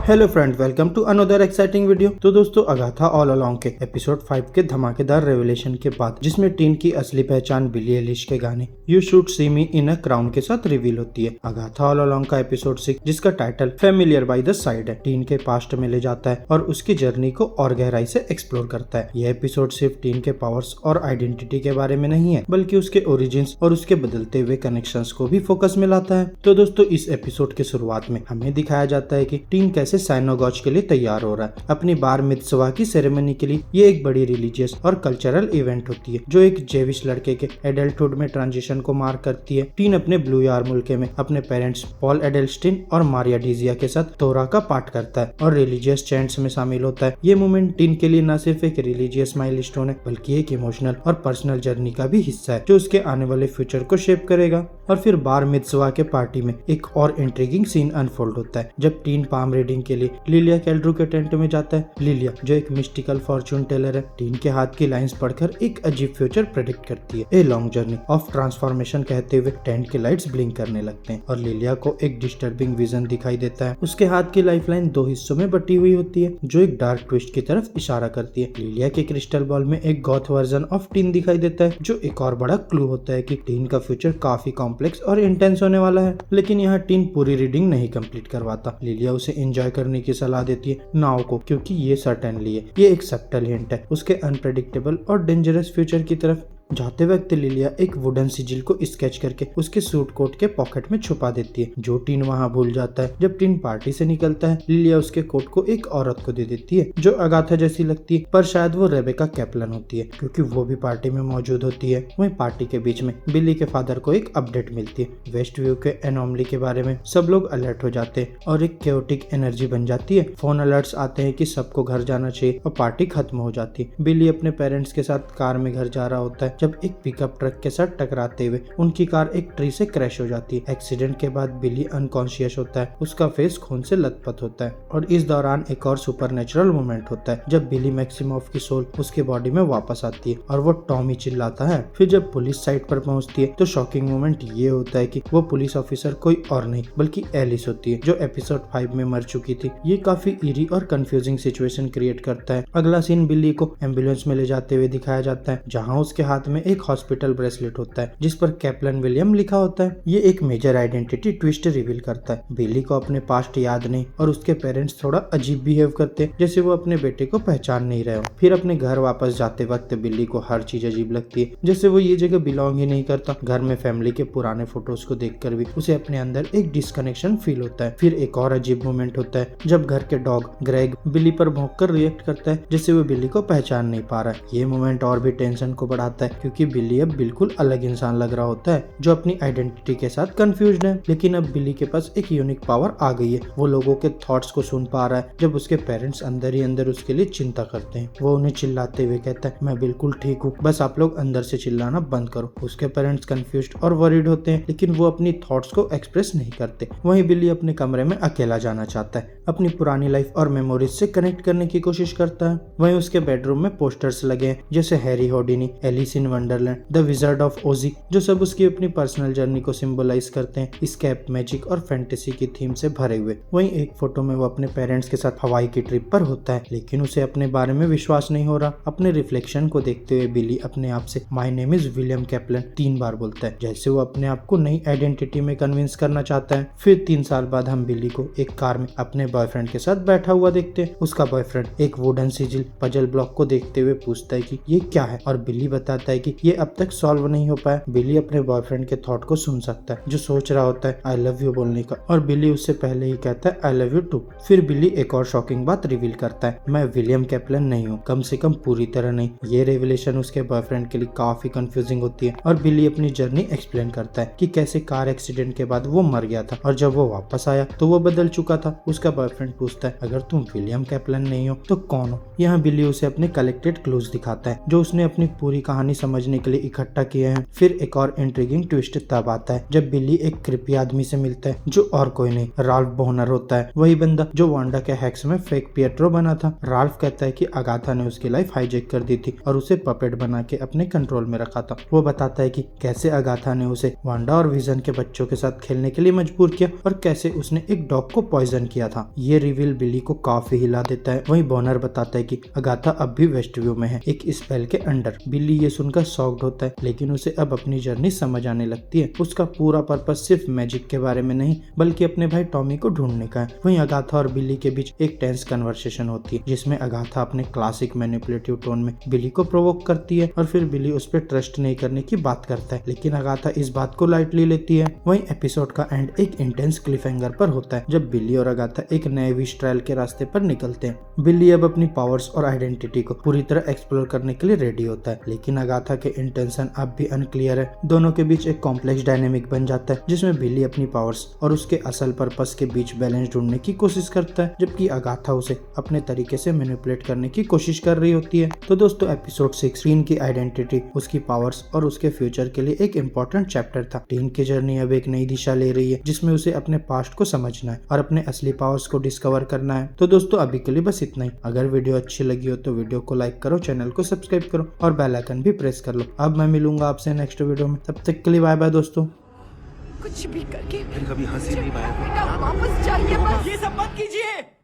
Hello friend, welcome to another exciting video. तो दोस्तों, Agatha all along के episode 5 के धमाकेदार रेवलेशन के बाद, जिसमें टीन की असली पहचान बिली एलिश के गाने you should see me in a crown के साथ रिवील होती है। अगाथा ऑल अलोंग का एपिसोड 6, जिसका title familiar by the side है, टीन के पास्ट में ले जाता है और उसकी जर्नी को और गहराई से एक्सप्लोर करता है। यह एपिसोड सिर्फ टीन के पावर्स और आइडेंटिटी के बारे में नहीं है, बल्कि उसके ओरिजिन्स और उसके बदलते हुए कनेक्शंस को भी फोकस में लाता है। तो दोस्तों, इस एपिसोड के शुरुआत में हमें दिखाया जाता है कि टीन कैसे साइनोगॉज के लिए तैयार हो रहा है। अपनी बार मित्सवा की सेरेमनी के लिए ये एक बड़ी रिलीजियस और कल्चरल इवेंट होती है, जो एक जेविश लड़के के एडल्टहुड में ट्रांजिशन को मार्क करती है। टीन अपने ब्लू यार मुल्क में अपने पेरेंट्स पॉल एडल्स्टीन और मारिया डिजिया के साथ तोरा का पाठ करता है और रिलीजियस चैंट्स में शामिल होता है। ये मोमेंट टीन के लिए न सिर्फ एक रिलीजियस माइलस्टोन है, बल्कि एक इमोशनल और पर्सनल जर्नी का भी हिस्सा है, जो उसके आने वाले फ्यूचर को शेप करेगा। और फिर बार मित्सवा के पार्टी में एक और इंट्रिगिंग सीन अनफोल्ड होता है, जब टीन पाम रीडिंग के लिए लिलिया कैल्ड्रू के टेंट में जाता है। लिलिया, जो एक मिस्टिकल फॉर्चून टेलर है, टीन के हाथ की लाइंस पढ़कर एक अजीब फ्यूचर प्रेडिक्ट करती है। A long journey of transformation कहते हुए टेंट के लाइट्स ब्लिंक करने लगते हैं और लिलिया को एक डिस्टर्बिंग विजन दिखाई देता है। उसके हाथ की लाइफलाइन 2 हिस्सों में बटी हुई होती है, जो एक डार्क ट्विस्ट की तरफ इशारा करती है। लिलिया के क्रिस्टल बॉल में एक गॉथ वर्जन ऑफ टीन दिखाई देता है, जो एक और बड़ा क्लू होता है कि टीन का फ्यूचर काफी कॉम्प्लेक्स और इंटेंस होने वाला है। लेकिन यहाँ टीन पूरी रीडिंग नहीं कंप्लीट करवाता। लिलिया उसे एंजॉय करने की सलाह देती है नाव को, क्योंकि ये सर्टेनली है, ये एक सब्टल हिंट है उसके अनप्रेडिक्टेबल और डेंजरस फ्यूचर की तरफ। जाते वक्त लिलिया एक वुडन सिजिल को स्केच करके उसके सूट कोट के पॉकेट में छुपा देती है, जो टीन वहां भूल जाता है। जब टीन पार्टी से निकलता है, लिलिया उसके कोट को एक औरत को दे देती है, जो अगाथा जैसी लगती है, पर शायद वो रेबेका कैप्लन होती है, क्योंकि वो भी पार्टी में मौजूद होती है। वहीं पार्टी के बीच में बिली के फादर को एक अपडेट मिलती है। वेस्ट व्यू के एनोमली के बारे में सब लोग अलर्ट हो जाते हैं और एक केओटिक एनर्जी बन जाती है। फोन अलर्ट्स आते हैं कि सबको घर जाना चाहिए और पार्टी खत्म हो जाती है। बिली अपने पेरेंट्स के साथ कार में घर जा रहा होता है, जब एक पिकअप ट्रक के साथ टकराते हुए उनकी कार एक ट्री से क्रैश हो जाती है। एक्सीडेंट के बाद बिली अनकॉन्शियस होता है, उसका फेस खून से लथपथ होता है। और इस दौरान एक और सुपरनेचुरल मोमेंट होता है, जब बिली मैक्सिमोफ की सोल उसके बॉडी में वापस आती है और वो टॉमी चिल्लाता है। फिर जब पुलिस साइट पर पहुंचती है, तो शॉकिंग मोमेंट ये होता है कि वो पुलिस ऑफिसर कोई और नहीं बल्कि एलिस होती है, जो एपिसोड 5 में मर चुकी थी। ये काफी ईरी और कंफ्यूजिंग सिचुएशन क्रिएट करता है। अगला सीन बिली को एम्बुलेंस में ले जाते हुए दिखाया जाता है, जहाँ उसके हाथ में एक हॉस्पिटल ब्रेसलेट होता है, जिस पर कैप्लन विलियम लिखा होता है। ये एक मेजर आइडेंटिटी ट्विस्ट रिवील करता है। बिली को अपने पास्ट याद नहीं और उसके पेरेंट्स थोड़ा अजीब बिहेव करते हैं, जैसे वो अपने बेटे को पहचान नहीं रहे हो। फिर अपने घर वापस जाते वक्त बिली को हर चीज अजीब लगती है, जैसे वो ये जगह बिलोंग ही नहीं करता। घर में फैमिली के पुराने फोटोज को देखकर भी उसे अपने अंदर एक डिस्कनेक्शन फील होता है। फिर एक और अजीब मोमेंट होता है, जब घर के डॉग ग्रेग बिली पर भौंककर रिएक्ट करता है, जैसे वो बिली को पहचान नहीं पा रहा है। ये मोमेंट और भी टेंशन को बढ़ाता है, क्योंकि बिली अब बिल्कुल अलग इंसान लग रहा होता है, जो अपनी आइडेंटिटी के साथ कंफ्यूज्ड है। लेकिन अब बिली के पास एक यूनिक पावर आ गई है, वो लोगों के थॉट्स को सुन पा रहा है। जब उसके पेरेंट्स अंदर ही अंदर उसके लिए चिंता करते हैं, वो उन्हें चिल्लाते हुए कहता है, मैं बिल्कुल ठीक हूँ, बस आप लोग अंदर से चिल्लाना बंद करो। उसके पेरेंट्स कंफ्यूज्ड और वरीड होते हैं, लेकिन वो अपनी थॉट्स को एक्सप्रेस नहीं करते। वहीं बिली अपने कमरे में अकेला जाना चाहता है, अपनी पुरानी लाइफ और मेमोरीज से कनेक्ट करने की कोशिश करता है। वहीं उसके बेडरूम में पोस्टर्स लगे हैं, जैसे Harry Houdini, Alice in Wonderland, the wizard of Oz, जो सब उसकी अपनी पर्सनल जर्नी को सिंबलाइज करते हैं, स्केप, मैजिक और फैंटेसी की थीम से भरे हुए। वहीं एक फोटो में वो अपने पेरेंट्स के साथ हवाई की ट्रिप पर होता है, लेकिन उसे अपने बारे में विश्वास नहीं हो रहा। अपने रिफ्लेक्शन को देखते हुए बिली अपने आप से my name is William Kaplan 3 बार बोलता है, जैसे वो अपने आप को नई आइडेंटिटी में कन्विंस करना चाहता है। फिर 3 साल बाद हम बिली को एक कार में अपने बॉयफ्रेंड के साथ बैठा हुआ देखते हैं। उसका बॉयफ्रेंड एक वुडन सिजिल पजल ब्लॉक को देखते हुए पूछता है कि ये क्या है, और बिली बताता है कि ये अब तक सॉल्व नहीं हो पाया। बिली अपने बॉयफ्रेंड के थॉट को सुन सकता है, जो सोच रहा होता है आई लव यू बोलने का, और बिली उससे पहले ही कहता है आई लव यू टू। फिर बिली एक और शॉकिंग बात रिवील करता है, मैं विलियम कैप्लन नहीं हूँ, कम से कम पूरी तरह नहीं। ये रेवलेशन उसके बॉयफ्रेंड के लिए काफी कंफ्यूजिंग होती है, और बिली अपनी जर्नी एक्सप्लेन करता है कि कैसे कार एक्सीडेंट के बाद वो मर गया था, और जब वो वापस आया तो वो बदल चुका था। उसका बॉयफ्रेंड पूछता है, अगर तुम विलियम कैप्लन नहीं हो तो कौन हो? यहाँ बिली उसे अपने कलेक्टेड क्लूज दिखाता है, जो उसने अपनी पूरी कहानी समझने के लिए इकट्ठा किए हैं। फिर एक और इंट्रिगिंग ट्विस्ट तब आता है जब बिली एक क्रिपी आदमी से मिलता है जो और कोई नहीं राल्फ बोनर होता है, वही बंदा जो वांडा के हैक्स में फेक पिएट्रो बना था। राल्फ कहता है कि अगाथा ने उसकी लाइफ हाईजैक कर दी थी और उसे पपेट बना के अपने कंट्रोल में रखा था। वो बताता है कि कैसे अगाथा ने उसे वांडा और विजन के बच्चों के साथ खेलने के लिए मजबूर किया और कैसे उसने एक डॉग को पॉइजन किया था। ये रिवील बिली को काफी हिला देता है। वहीं बोनर बताता है कि अगाथा अब भी वेस्ट व्यू में है, एक स्पेल के अंडर। बिली ये सुनकर शॉक्ड होता है, लेकिन उसे अब अपनी जर्नी समझ आने लगती है। उसका पूरा पर्पस सिर्फ मैजिक के बारे में नहीं बल्कि अपने भाई टॉमी को ढूंढने का है। वहीं अगाथा और बिली के बीच एक टेंस कन्वर्सेशन होती है जिसमें अगाथा अपने क्लासिक मैनिपुलेटिव टोन में बिली को प्रोवोक करती है और फिर बिली उस पर ट्रस्ट नहीं करने की बात करता है, लेकिन अगाथा इस बात को लाइटली लेती है। वहीं एपिसोड का एंड एक इंटेंस क्लिफहैंगर पर होता है जब बिली और अगाथा एक नए विश ट्रायल के रास्ते पर निकलते हैं। बिली अब अपनी पावर्स और आइडेंटिटी को पूरी तरह एक्सप्लोर करने के लिए रेडी होता है, लेकिन अगाथा के इंटेंशन अब भी अनक्लियर है। दोनों के बीच एक कॉम्प्लेक्स डायनेमिक बन जाता है जिसमें बिली अपनी पावर्स और उसके असल पर्पस के बीच बैलेंस ढूंढने की कोशिश करता है, जबकि अगाथा उसे अपने तरीके से मैनिपुलेट करने की कोशिश कर रही होती है। तो दोस्तों एपिसोड 6 टीन की आइडेंटिटी, उसकी पावर्स और उसके फ्यूचर के लिए एक इम्पोर्टेंट चैप्टर था। टीन की जर्नी अब एक नई दिशा ले रही है जिसमें उसे अपने पास्ट को समझना है और अपने असली पावर्स को डिस्कवर करना है। तो दोस्तों अभी के लिए बस इतना ही। अगर वीडियो अच्छी लगी हो तो वीडियो को लाइक करो, चैनल को सब्सक्राइब करो और बेल आइकन भी प्रेस कर लो। अब मैं मिलूंगा आपसे नेक्स्ट वीडियो में, तब तक के लिए बाय बाय दोस्तों। कुछ भी करके फिर कभी हंसी नहीं पाया वापस चाहिए बस। ये सब मत कीजिए।